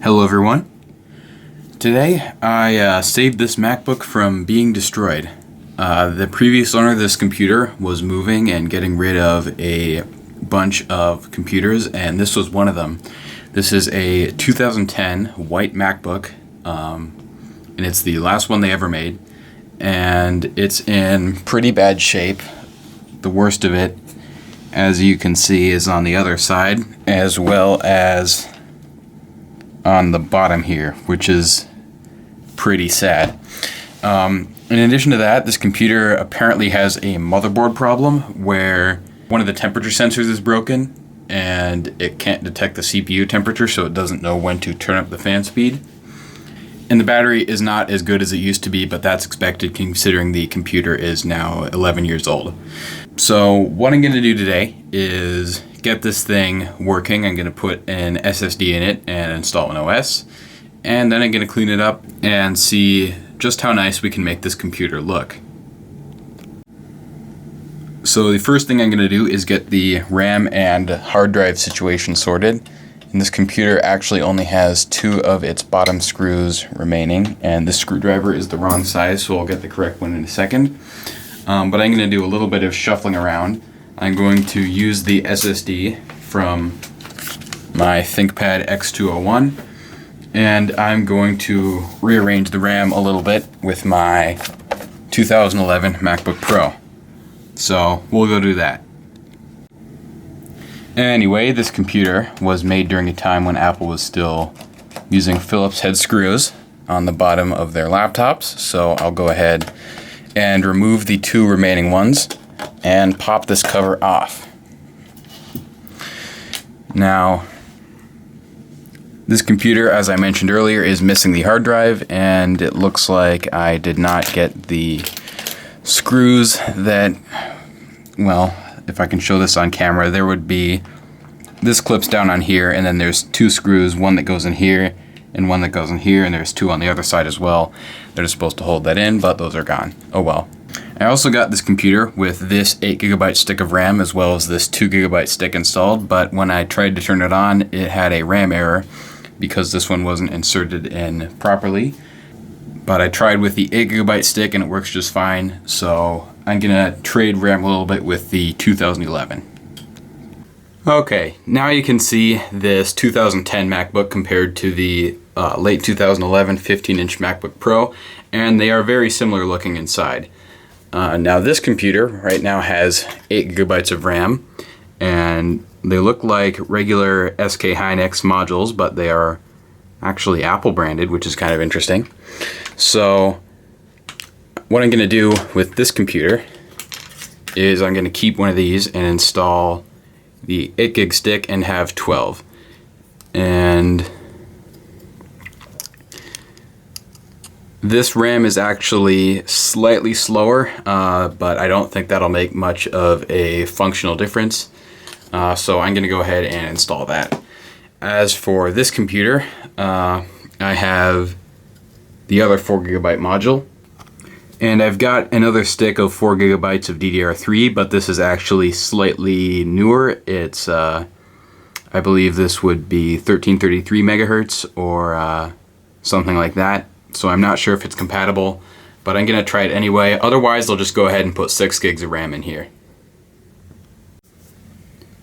Hello everyone. Today I saved this MacBook from being destroyed. The previous owner of this computer was moving and getting rid of a bunch of computers, and this was one of them. This is a 2010 white MacBook, and it's the last one they ever made, and it's in pretty bad shape. The worst of it, as you can see, is on the other side, as well as on the bottom here, which is pretty sad. In addition to that, this computer apparently has a motherboard problem where one of the temperature sensors is broken and it can't detect the CPU temperature, so it doesn't know when to turn up the fan speed. And the battery is not as good as it used to be, but that's expected considering the computer is now 11 years old. So what I'm going to do today is get this thing working. I'm going to put an SSD in it and install an OS, and then I'm going to clean it up and see just how nice we can make this computer look. So the first thing I'm going to do is get the RAM and hard drive situation sorted. And this computer actually only has 2 of its bottom screws remaining, and this screwdriver is the wrong size, so I'll get the correct one in a second. But I'm going to do a little bit of shuffling around. I'm going to use the SSD from my ThinkPad X201, and I'm going to rearrange the RAM a little bit with my 2011 MacBook Pro. So we'll go do that. Anyway, this computer was made during a time when Apple was still using Phillips head screws on the bottom of their laptops, so I'll go ahead and remove the 2 remaining ones and pop this cover off. Now, this computer, as I mentioned earlier, is missing the hard drive, and it looks like I did not get the screws that, well, if I can show this on camera, there would be, this clips down on here, and then there's 2 screws, one that goes in here and one that goes in here, and there's 2 on the other side as well that are supposed to hold that in, but those are gone. Oh well. I also got this computer with this 8GB stick of RAM as well as this 2GB stick installed, but when I tried to turn it on, it had a RAM error because this one wasn't inserted in properly. But I tried with the 8GB stick and it works just fine, so I'm gonna trade RAM a little bit with the 2011. Okay, now you can see this 2010 MacBook compared to the late 2011 15-inch MacBook Pro, and they are very similar looking inside. Now this computer right now has 8GB of RAM, and they look like regular SK Hynix modules, but they are actually Apple branded, which is kind of interesting. So what I'm going to do with this computer is I'm going to keep one of these and install the 8GB stick and have 12. And this RAM is actually slightly slower, but I don't think that'll make much of a functional difference. So I'm going to go ahead and install that. As for this computer, I have the other 4GB module, and I've got another stick of 4GB of DDR3, but this is actually slightly newer. It's, I believe this would be 1333 megahertz or something like that. So I'm not sure if it's compatible, but I'm going to try it anyway. Otherwise, I'll just go ahead and put 6 gigs of RAM in here.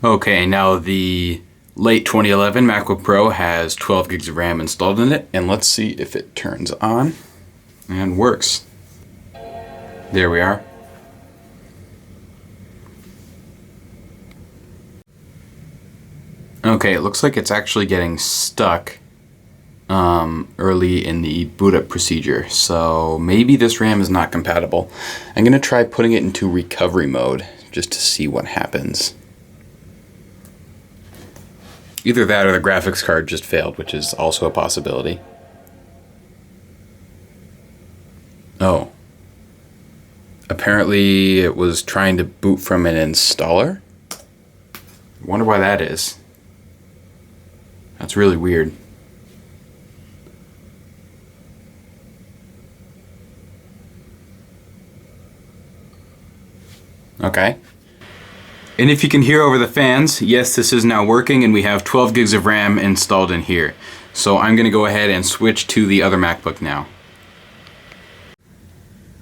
Okay, now the late 2011 MacBook Pro has 12 gigs of RAM installed in it, and let's see if it turns on and works. There we are. Okay, it looks like it's actually getting stuck early in the boot up procedure, so maybe this RAM is not compatible. I'm going to try putting it into recovery mode just to see what happens. Either that or the graphics card just failed, which is also a possibility. Oh. Apparently it was trying to boot from an installer? I wonder why that is. That's really weird. Okay. And if you can hear over the fans, yes, this is now working, and we have 12 gigs of RAM installed in here. So I'm going to go ahead and switch to the other MacBook now.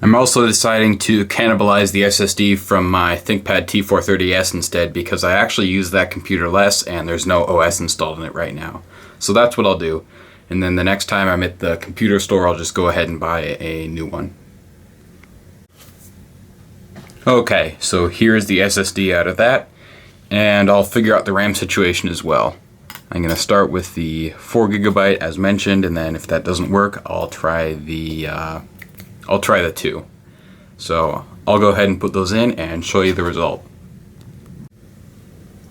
I'm also deciding to cannibalize the SSD from my ThinkPad T430S instead, because I actually use that computer less and there's no OS installed in it right now. So that's what I'll do. And then the next time I'm at the computer store, I'll just go ahead and buy a new one. Okay, so here's the SSD out of that, and I'll figure out the RAM situation as well. I'm going to start with the 4 GB as mentioned, and then if that doesn't work, I'll try the 2. So I'll go ahead and put those in and show you the result.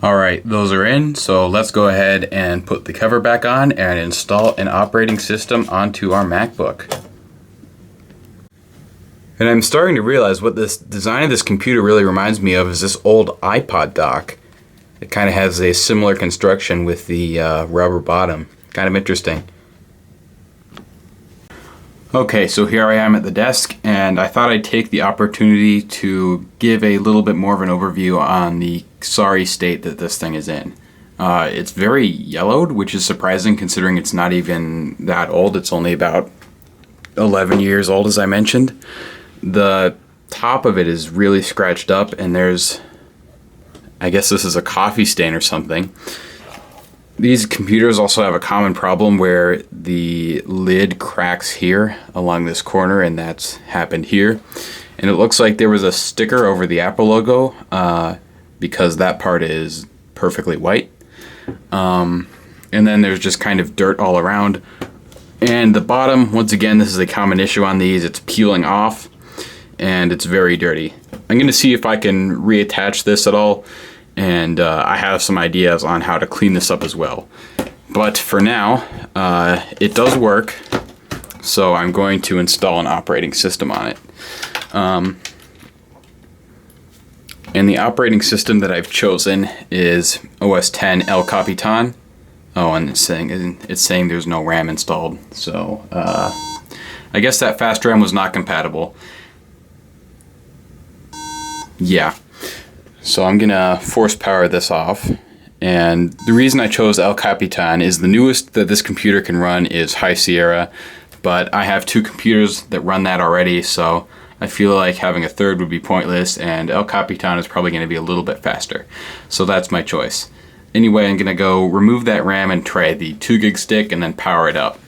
Alright, those are in, so let's go ahead and put the cover back on and install an operating system onto our MacBook. And I'm starting to realize what this design of this computer really reminds me of is this old iPod dock. It kind of has a similar construction with the rubber bottom. Kind of interesting. Okay, so here I am at the desk, and I thought I'd take the opportunity to give a little bit more of an overview on the sorry state that this thing is in. It's very yellowed, which is surprising considering it's not even that old. It's only about 11 years old, as I mentioned. The top of it is really scratched up, and there's, I guess this is a coffee stain or something. These computers also have a common problem where the lid cracks here along this corner, and that's happened here. And it looks like there was a sticker over the Apple logo because that part is perfectly white. And then there's just kind of dirt all around. And the bottom, once again, this is a common issue on these, it's peeling off and it's very dirty. I'm going to see if I can reattach this at all, and I have some ideas on how to clean this up as well. But for now, it does work, so I'm going to install an operating system on it. And the operating system that I've chosen is OS X El Capitan. Oh, and it's saying there's no RAM installed, so I guess that fast RAM was not compatible. Yeah. So I'm gonna force power this off, and the reason I chose El Capitan is the newest that this computer can run is High Sierra, but I have 2 computers that run that already, so I feel like having a third would be pointless, and El Capitan is probably going to be a little bit faster. So that's my choice. Anyway, I'm gonna go remove that RAM and try the 2 gig stick and then power it up.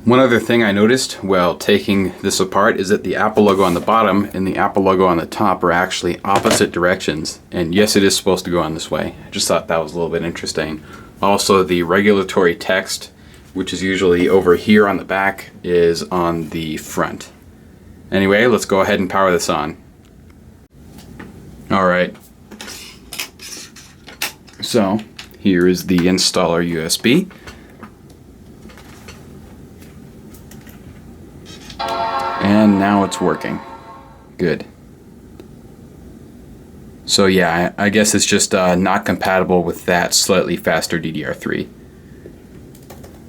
One other thing I noticed while taking this apart is that the Apple logo on the bottom and the Apple logo on the top are actually opposite directions. And yes, it is supposed to go on this way. I just thought that was a little bit interesting. Also, the regulatory text, which is usually over here on the back, is on the front. Anyway, let's go ahead and power this on. Alright. So, here is the installer USB. And now it's working. Good. So yeah, I guess it's just not compatible with that slightly faster DDR3.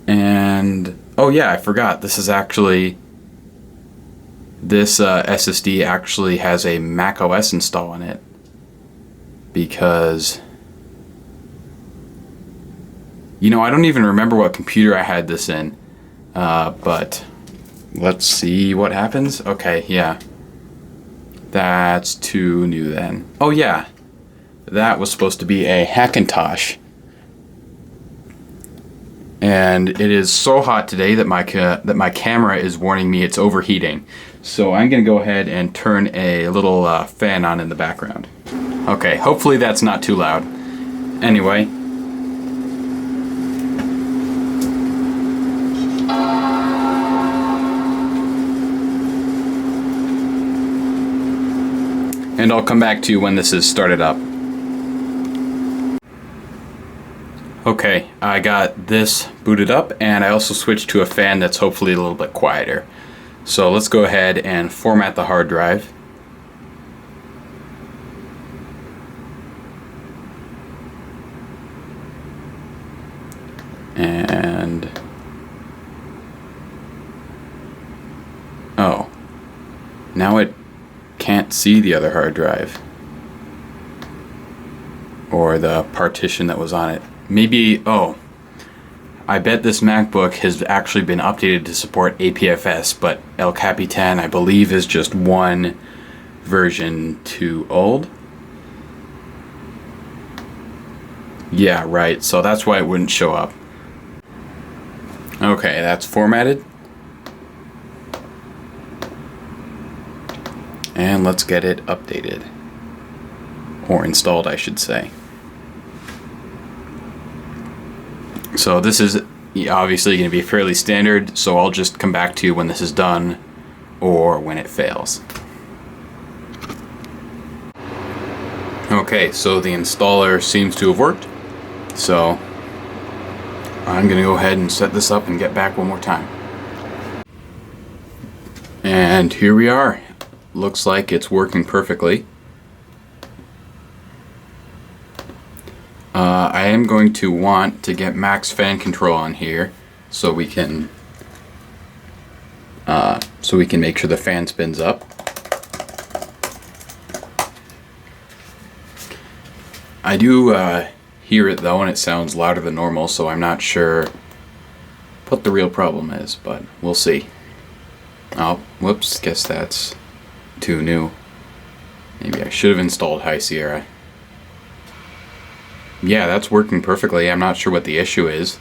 And, oh yeah, I forgot, this SSD actually has a Mac OS install on it. Because, you know, I don't even remember what computer I had this in, but let's see what happens. Okay, yeah. That's too new then. Oh yeah, that was supposed to be a Hackintosh. And it is so hot today that my camera is warning me it's overheating. So I'm gonna go ahead and turn a little fan on in the background. Okay, hopefully that's not too loud. Anyway. And I'll come back to you when this is started up. Okay, I got this booted up, and I also switched to a fan that's hopefully a little bit quieter. So let's go ahead and format the hard drive. And oh, now it can't see the other hard drive or the partition that was on it. Maybe, oh, I bet this MacBook has actually been updated to support APFS, but El Capitan, I believe, is just one version too old. Yeah, right, so that's why it wouldn't show up. Okay, that's formatted. And let's get it updated. Or installed, I should say. So this is obviously going to be fairly standard, so I'll just come back to you when this is done or when it fails. Okay, so the installer seems to have worked. So I'm going to go ahead and set this up and get back one more time. And here we are. Looks like it's working perfectly. I am going to want to get max fan control on here so we can make sure the fan spins up. I do hear it though, and it sounds louder than normal, so I'm not sure what the real problem is, but we'll see. Oh, whoops, guess that's too new. Maybe I should have installed High Sierra. Yeah, that's working perfectly. I'm not sure what the issue is.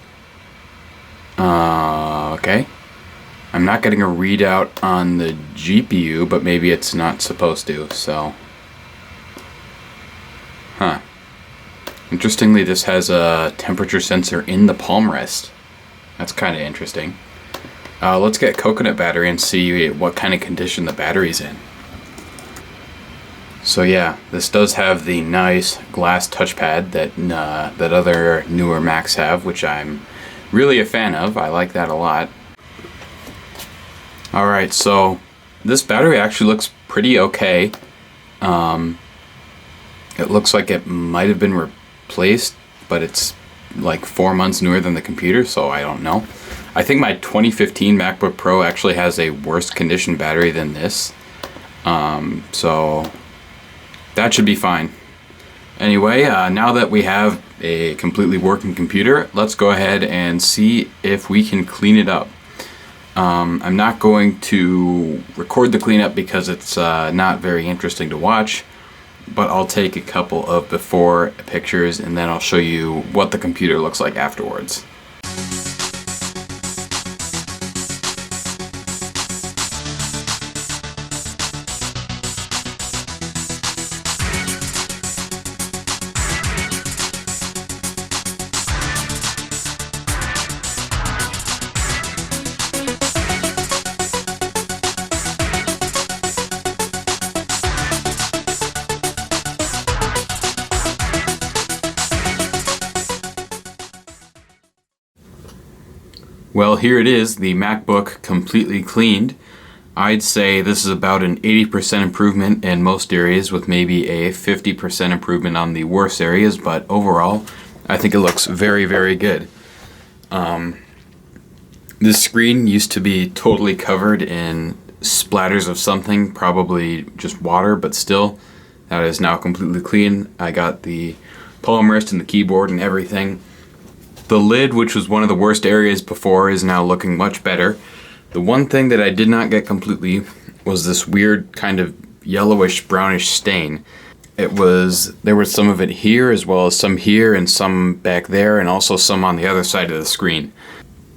Okay. I'm not getting a readout on the GPU, but maybe it's not supposed to, so. Huh. Interestingly, this has a temperature sensor in the palm rest. That's kind of interesting. Let's get coconut battery and see what kind of condition the battery's in. So yeah, this does have the nice glass touchpad that other newer Macs have, which I'm really a fan of. I like that a lot. Alright, so this battery actually looks pretty okay. It looks like it might have been replaced, but it's like 4 months newer than the computer, so I don't know. I think my 2015 MacBook Pro actually has a worse condition battery than this. So that should be fine. Anyway, now that we have a completely working computer, let's go ahead and see if we can clean it up. I'm not going to record the cleanup because it's not very interesting to watch, but I'll take a couple of before pictures and then I'll show you what the computer looks like afterwards. Well, here it is, the MacBook completely cleaned. I'd say this is about an 80% improvement in most areas, with maybe a 50% improvement on the worst areas, but overall, I think it looks very, very good. This screen used to be totally covered in splatters of something, probably just water, but still, that is now completely clean. I got the palm rest and the keyboard and everything. The lid, which was one of the worst areas before, is now looking much better. The one thing that I did not get completely was this weird kind of yellowish brownish stain. There was some of it here as well as some here and some back there and also some on the other side of the screen.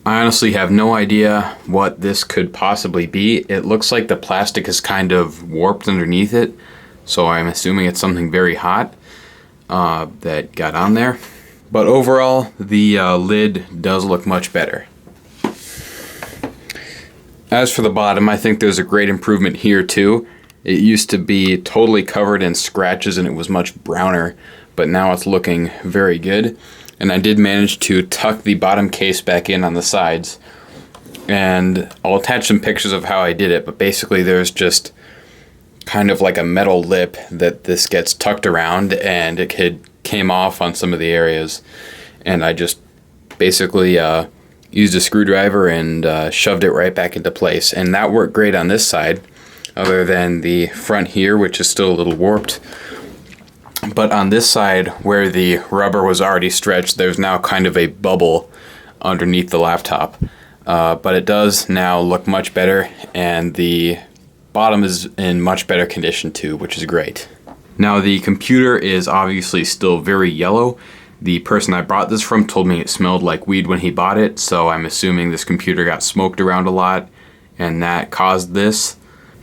I honestly have no idea what this could possibly be. It looks like the plastic is kind of warped underneath it, so I'm assuming it's something very hot that got on there. But overall, the lid does look much better. As for the bottom, I think there's a great improvement here too. It used to be totally covered in scratches and it was much browner, but now it's looking very good. And I did manage to tuck the bottom case back in on the sides. And I'll attach some pictures of how I did it, but basically there's just kind of like a metal lip that this gets tucked around, and it came off on some of the areas, and I just basically used a screwdriver and shoved it right back into place, and that worked great on this side, other than the front here, which is still a little warped. But on this side, where the rubber was already stretched, there's now kind of a bubble underneath the laptop. But it does now look much better, and the bottom is in much better condition too, which is great. Now the computer is obviously still very yellow. The person I bought this from told me it smelled like weed when he bought it, so I'm assuming this computer got smoked around a lot and that caused this.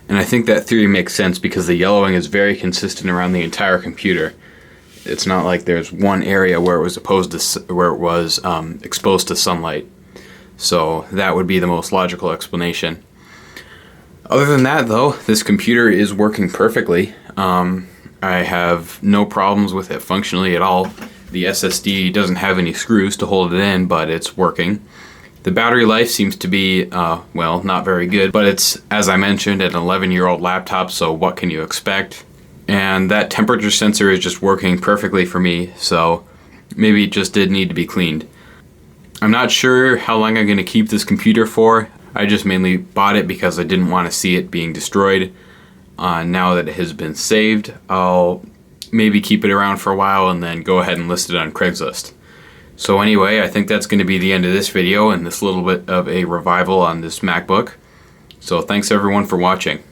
And I think that theory makes sense because the yellowing is very consistent around the entire computer. It's not like there's one area where it was exposed to sunlight. So that would be the most logical explanation. Other than that though, this computer is working perfectly. I have no problems with it functionally at all. The SSD doesn't have any screws to hold it in, but it's working. The battery life seems to be, well, not very good, but it's, as I mentioned, an 11-year-old laptop, so what can you expect? And that temperature sensor is just working perfectly for me, so maybe it just did need to be cleaned. I'm not sure how long I'm going to keep this computer for. I just mainly bought it because I didn't want to see it being destroyed. Now that it has been saved, I'll maybe keep it around for a while and then go ahead and list it on Craigslist. So anyway, I think that's going to be the end of this video and this little bit of a revival on this MacBook. So thanks everyone for watching.